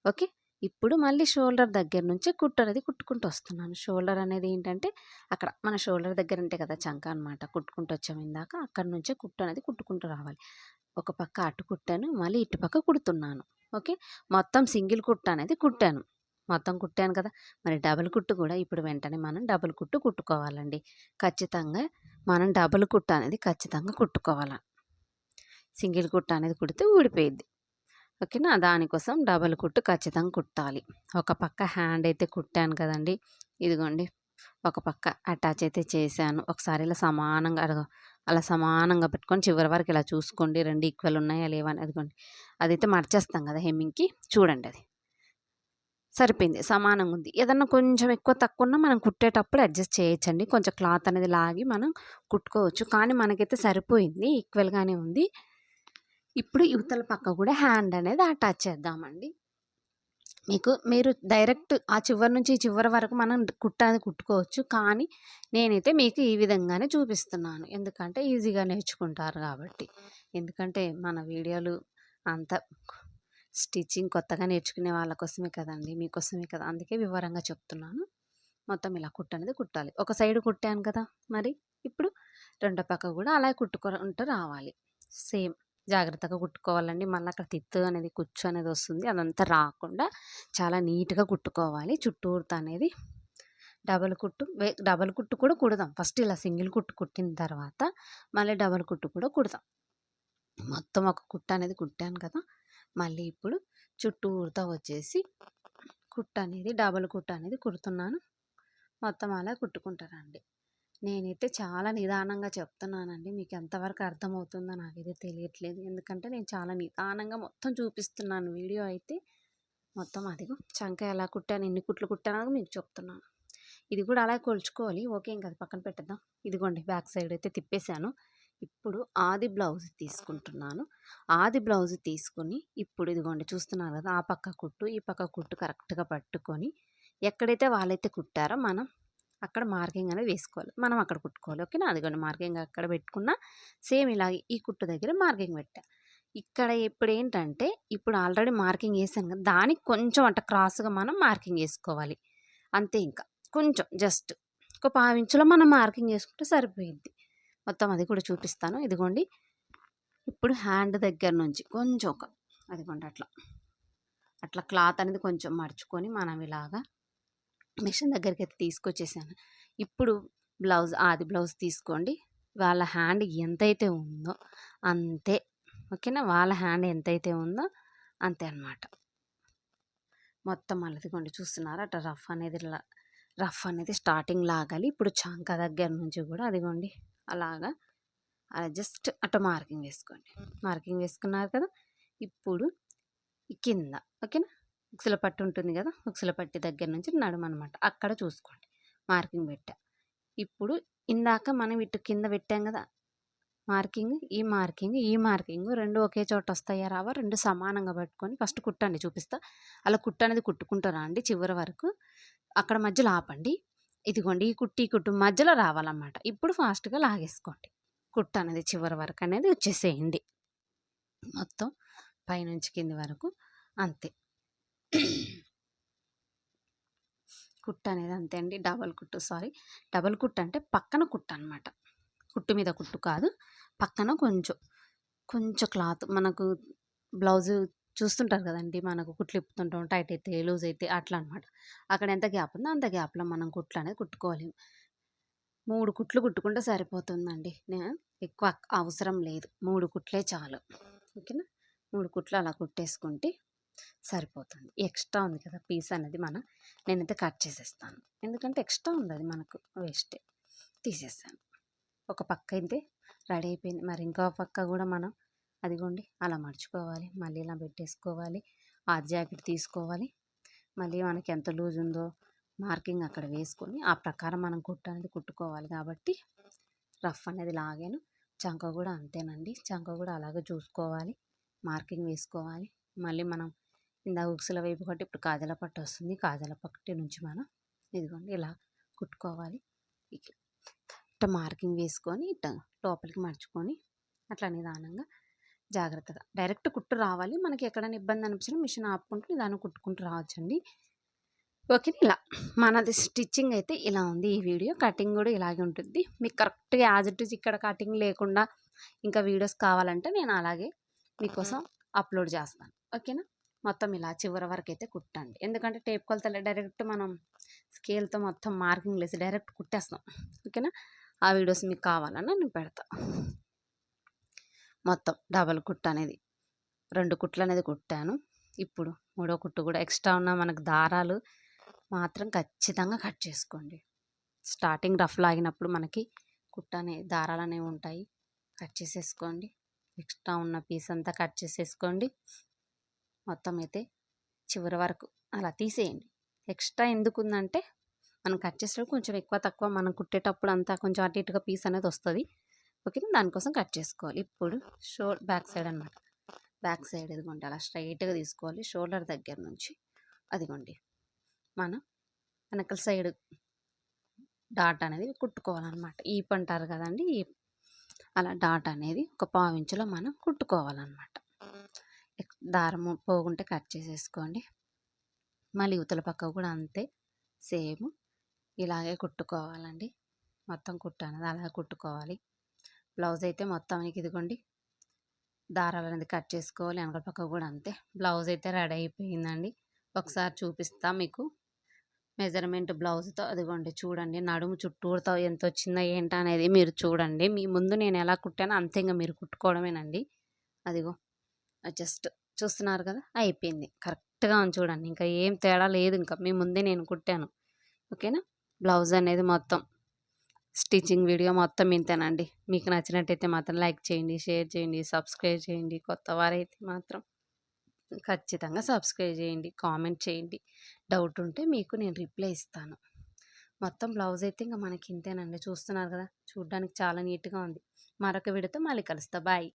ఓకే. ఇప్పుడు మళ్ళీ షోల్డర్ దగ్గర నుంచి కుట్టు అనేది కుట్టుకుంటూ వస్తున్నాను. షోల్డర్ అనేది ఏంటంటే అక్కడ మన షోల్డర్ దగ్గర ఉంటే కదా చంక అనమాట. కుట్టుకుంటూ వచ్చాము ఇందాక. అక్కడి నుంచే కుట్టు అనేది కుట్టుకుంటూ రావాలి. ఒక పక్క అటు కుట్టాను, మళ్ళీ ఇటు పక్క కుడుతున్నాను. ఓకే. మొత్తం సింగిల్ కుట్టు అనేది కుట్టాను. మొత్తం కుట్టాను కదా! మరి డబుల్ కుట్టు కూడా ఇప్పుడు వెంటనే మనం డబుల్ కుట్టు కుట్టుకోవాలండి. ఖచ్చితంగా మనం డబుల్ కుట్టు అనేది ఖచ్చితంగా కుట్టుకోవాలి. సింగిల్ కుట్టు అనేది కుడితే ఊడిపోయిద్ది. ఓకేనా? దానికోసం డబల్ కుట్టు ఖచ్చితంగా కుట్టాలి. ఒక పక్క హ్యాండ్ అయితే కుట్టాను కదండీ! ఇదిగోండి. ఒక పక్క అటాచ్ అయితే చేశాను. ఒకసారి ఇలా సమానంగా అలా సమానంగా పెట్టుకొని చివరి వరకు ఇలా చూసుకోండి. 2 ఈక్వల్ ఉన్నాయా లేవా అని. అదిగోండి. అదైతే మడచేస్తాం కదా హెమ్మింగ్‌కి. చూడండి అది. సరిపోయింది. సమానంగా ఉంది. ఏదన్నా కొంచెం ఎక్కువ తక్కువ ఉన్నా మనం కుట్టేటప్పుడు అడ్జస్ట్ చేయొచ్చండి. కొంచెం క్లాత్ అనేది లాగి మనం కుట్టుకోవచ్చు. కానీ మనకైతే సరిపోయింది. ఈక్వల్‌గానే ఉంది. ఇప్పుడు ఇవతల పక్క కూడా హ్యాండ్ అనేది అటాచ్ చేద్దామండి. మీరు డైరెక్ట్ ఆ చివరి నుంచి ఈ చివరి వరకు మనం కుట్టు అనేది కుట్టుకోవచ్చు. కానీ నేనైతే మీకు ఈ విధంగానే చూపిస్తున్నాను. ఎందుకంటే ఈజీగా నేర్చుకుంటారు కాబట్టి. ఎందుకంటే మన వీడియోలు అంతా స్టిచ్చింగ్ కొత్తగా నేర్చుకునే వాళ్ళ కోసమే కదండీ! మీకోసమే కదా! అందుకే వివరంగా చెప్తున్నాను. మొత్తం ఇలా కుట్టు అనేది కుట్టాలి. ఒక సైడ్ కుట్టాను కదా! మరి ఇప్పుడు రెండో పక్క కూడా అలా కుట్టుకుంటూ రావాలి. సేమ్ జాగ్రత్తగా కుట్టుకోవాలండి. మళ్ళీ అక్కడ తిత్తు అనేది కుచ్చు అనేది వస్తుంది. అదంతా రాకుండా చాలా నీట్‌గా కుట్టుకోవాలి. చుట్టూతా అనేది డబల్ కుట్టు కూడా కుడదాం. ఫస్ట్ ఇలా సింగిల్ కుట్టు కుట్టిన తర్వాత మళ్ళీ డబల్ కుట్టు కూడా కుడదాం. మొత్తం ఒక కుట్టు అనేది కుట్టాను కదా! మళ్ళీ ఇప్పుడు చుట్టూతా వచ్చేసి కుట్టు అనేది డబల్ కుట్టు అనేది కుడుతున్నాను. మొత్తం అలా కుట్టుకుంటారండి. నేనైతే చాలా నిదానంగా చెప్తున్నానండి. మీకు ఎంతవరకు అర్థమవుతుందో నాకైతే తెలియట్లేదు. ఎందుకంటే నేను చాలా నిదానంగా మొత్తం చూపిస్తున్నాను. వీడియో అయితే మొత్తం అదిగో చంక ఎలా కుట్టాను, ఎన్ని కుట్లు కుట్టానో మీకు చెప్తున్నాను. ఇది కూడా అలా కొలుచుకోవాలి. ఓకే. ఇంక అది పక్కన పెట్టేద్దాం. ఇదిగోండి బ్యాక్ సైడ్ అయితే తిప్పేశాను. ఇప్పుడు ఆది బ్లౌజ్ తీసుకుంటున్నాను. ఆది బ్లౌజ్ తీసుకొని ఇప్పుడు ఇదిగోండి చూస్తున్నారు కదా! ఆ పక్క కుట్టు, ఈ పక్క కుట్టు కరెక్ట్‌గా పట్టుకొని ఎక్కడైతే వాళ్ళైతే కుట్టారో మనం అక్కడ మార్కింగ్ అనేది వేసుకోవాలి. మనం అక్కడ కుట్టుకోవాలి. ఓకేనా? అదిగోండి మార్కింగ్ అక్కడ పెట్టుకున్నా సేమ్ ఇలాగే ఈ కుట్టు దగ్గర మార్కింగ్ పెట్టా. ఇక్కడ ఇప్పుడేంటంటే ఇప్పుడు ఆల్రెడీ మార్కింగ్ ఏసాను కదా! దానికి కొంచెం అట్ట క్రాస్‌గా మనం మార్కింగ్ ఏసుకోవాలి. అంతే ఇంకా. కొంచెం జస్ట్ ఒక పావించులో మనం మార్కింగ్ ఏసుకుంటే సరిపోయిద్ది. మొత్తం అది కూడా చూపిస్తాను. ఇదిగోండి. ఇప్పుడు హ్యాండ్ దగ్గర నుంచి కొంచెం అదిగోండి అట్లా. అట్లా క్లాత్ అనేది కొంచెం మడుచుకొని మనం ఇలాగా మిషన్ దగ్గరికైతే తీసుకొచ్చేసాను. ఇప్పుడు ఆది బ్లౌజ్ తీసుకోండి. వాళ్ళ హ్యాండ్ ఎంతైతే ఉందో అంతే. ఓకేనా? వాళ్ళ హ్యాండ్ ఎంతైతే ఉందో అంతే అనమాట. మొత్తం అదిగోండి చూస్తున్నారా? అట్లా రఫ్ అనేది స్టార్టింగ్ లాగాలి. ఇప్పుడు చంక దగ్గర నుంచి కూడా అదిగోండి అలాగా అలా జస్ట్ అట్లా మార్కింగ్ వేసుకోండి. మార్కింగ్ వేసుకున్నారు కదా! ఇప్పుడు ఈ కింద ఓకేనా? ఉక్సుల పట్టు ఉంటుంది కదా! ఉక్సుల పట్టి దగ్గర నుంచి నడుమనమాట. అక్కడ చూసుకోండి. మార్కింగ్ పెట్టా. ఇప్పుడు ఇందాక మనం ఇటు కింద పెట్టాం కదా! ఈ మార్కింగ్ 2 ఒకే చోట వస్తాయా రావా? 2 సమానంగా పట్టుకొని ఫస్ట్ కుట్టండి చూపిస్తా. అలా కుట్టు అనేది కుట్టుకుంటూ రండి చివరి వరకు. అక్కడ మధ్యలో ఆపండి. ఇదిగోండి ఈ కుట్టు మధ్యలో రావాలన్నమాట. ఇప్పుడు ఫాస్ట్‌గా లాగేసుకోండి. కుట్టు అనేది చివరి వరకు అనేది వచ్చేసేయండి. మొత్తం పైనుంచి కింది వరకు అంతే. కుట్టు అనేది అంతే అండి. డబల్ కుట్టు అంటే పక్కన కుట్టు అనమాట. కుట్టు మీద కుట్టు కాదు. పక్కన కొంచెం క్లాత్ మనకు బ్లౌజు చూస్తుంటారు కదండీ! మనకు కుట్లు ఇప్పుతుంటాం. టైట్ అయితే, లూజ్ అయితే అట్లా అనమాట. అక్కడ ఎంత గ్యాప్ ఉందో అంత గ్యాప్‌లో మనం కుట్లు అనేది కుట్టుకోవాలి. 3 కుట్లు కుట్టుకుంటే సరిపోతుందండి. ఎక్కువ అవసరం లేదు. 3 కుట్లే చాలు. ఓకేనా? 3 కుట్లు అలా కుట్టేసుకుంటే సరిపోతుంది. ఎక్స్ట్రా ఉంది కదా పీస్ అనేది నేనైతే కట్ చేసేస్తాను. ఎందుకంటే ఎక్స్ట్రా ఉంది అది మనకు వేస్టే. తీసేసాను. ఒక పక్క అయితే రెడీ అయిపోయింది. మరి ఇంకో పక్క కూడా మనం అదిగోండి అలా మడుచుకోవాలి. మళ్ళీ ఇలా పెట్టేసుకోవాలి. ఆది జాకెట్ తీసుకోవాలి. మళ్ళీ మనకి ఎంత లూజ్ ఉందో మార్కింగ్ అక్కడ వేసుకొని ఆ ప్రకారం మనం కుట్టు అనేది కుట్టుకోవాలి కాబట్టి రఫ్ అనేది లాగాను. చంక కూడా అంతేనండి. చంక కూడా అలాగే చూసుకోవాలి. మార్కింగ్ వేసుకోవాలి. మళ్ళీ మనం ఇందాక ఉక్సుల వైపు కట్టి ఇప్పుడు కాజల పట్టు వస్తుంది. కాజల పట్టు నుంచి మనం ఇదిగోండి ఇలా కుట్టుకోవాలి. ఇట్లా మార్కింగ్ వేసుకొని ఇట్లా లోపలికి మడుచుకొని అట్లా నిదానంగా జాగ్రత్తగా. డైరెక్ట్ కుట్టు రావాలి. మనకి ఎక్కడైనా ఇబ్బంది అనిపించినా మిషన్ ఆపుకుంటూ నిదానంగా కుట్టుకుంటూ రావచ్చండి. ఓకేనా. ఇలా మనది స్టిచ్చింగ్ అయితే ఇలా ఉంది. ఈ వీడియో కటింగ్ కూడా ఇలాగే ఉంటుంది. మీకు కరెక్ట్‌గా యాజ్ ఇట్ ఈజ్ ఇక్కడ కటింగ్ లేకుండా ఇంకా వీడియోస్ కావాలంటే నేను అలాగే మీకోసం అప్లోడ్ చేస్తాను. ఓకేనా. మొత్తం ఇలా చివరి వరకైతే కుట్టండి. ఎందుకంటే టేప్ కొలతలు డైరెక్ట్ మనం స్కేల్‌తో మొత్తం మార్కింగ్‌లేసి డైరెక్ట్ కుట్టేస్తాం. ఓకేనా. ఆ వీడియోస్ మీకు కావాలన్నా నేను పెడతా. మొత్తం డబల్ కుట్టు అనేది 2 కుట్లు అనేది కుట్టాను. ఇప్పుడు మూడో కుట్టు కూడా ఎక్స్ట్రా ఉన్న మనకు దారాలు మాత్రం ఖచ్చితంగా కట్ చేసుకోండి. స్టార్టింగ్ రఫ్ లాగినప్పుడు మనకి దారాలు అనేవి ఉంటాయి. కట్ చేసేసుకోండి. ఎక్స్ట్రా ఉన్న పీస్ అంతా కట్ చేసేసుకోండి. మొత్తం అయితే చివరి వరకు అలా తీసేయండి. ఎక్స్ట్రా ఎందుకుందంటే మనం కట్ చేసేటప్పుడు కొంచెం ఎక్కువ తక్కువ మనం కుట్టేటప్పుడు అంతా కొంచెం అటు ఇటుగా పీస్ అనేది వస్తుంది. ఓకేనా. దానికోసం కట్ చేసుకోవాలి. ఇప్పుడు బ్యాక్ సైడ్ అనమాట. బ్యాక్ సైడ్ ఇదిగోండి అలా స్ట్రైట్గా తీసుకోవాలి. షోల్డర్ దగ్గర నుంచి అదిగోండి మనం వెనకల సైడ్ డాట్ అనేది కుట్టుకోవాలన్నమాట. ఈప్ అంటారు కదండి. అలా డాట్ అనేది ఒక పావించులో మనం కుట్టుకోవాలన్నమాట. దారం పోగుంటే కట్ చేసేసుకోండి. మళ్ళీ యువతల పక్క కూడా అంతే సేమ్ ఇలాగే కుట్టుకోవాలండి. మొత్తం కుట్టు అనేది అలాగే కుట్టుకోవాలి. బ్లౌజ్ అయితే మొత్తానికి ఇదిగోండి దారాలు అనేది కట్ చేసుకోవాలి. వెనకల పక్క కూడా అంతే. బ్లౌజ్ అయితే రెడీ అయిపోయిందండి. ఒకసారి చూపిస్తా మీకు మెజర్మెంట్ బ్లౌజ్తో. అదిగోండి చూడండి నడుము చుట్టూతో ఎంత వచ్చిందో ఏంటి అనేది మీరు చూడండి. మీ ముందు నేను ఎలా కుట్టానో అంతే ఇంకా మీరు కుట్టుకోవడమేనండి. అదిగో జస్ట్ చూస్తున్నారు కదా, అయిపోయింది. కరెక్ట్గా ఉంది చూడండి. ఇంకా ఏం తేడా లేదు. ఇంకా మీ ముందే నేను కుట్టాను. ఓకేనా. బ్లౌజ్ అనేది మొత్తం స్టిచ్చింగ్ వీడియో మొత్తం ఇంతేనండి. మీకు నచ్చినట్టయితే మాత్రం లైక్ చేయండి, షేర్ చేయండి, సబ్స్క్రైబ్ చేయండి. కొత్త వారైతే మాత్రం ఖచ్చితంగా సబ్స్క్రైబ్ చేయండి, కామెంట్ చేయండి. డౌట్ ఉంటే మీకు నేను రిప్లై ఇస్తాను. మొత్తం బ్లౌజ్ అయితే ఇంకా మనకి ఇంతేనండి. చూస్తున్నారు కదా, చూడడానికి చాలా నీట్గా ఉంది. మరొక వీడియోతో మళ్ళీ కలుస్తా. బాయ్.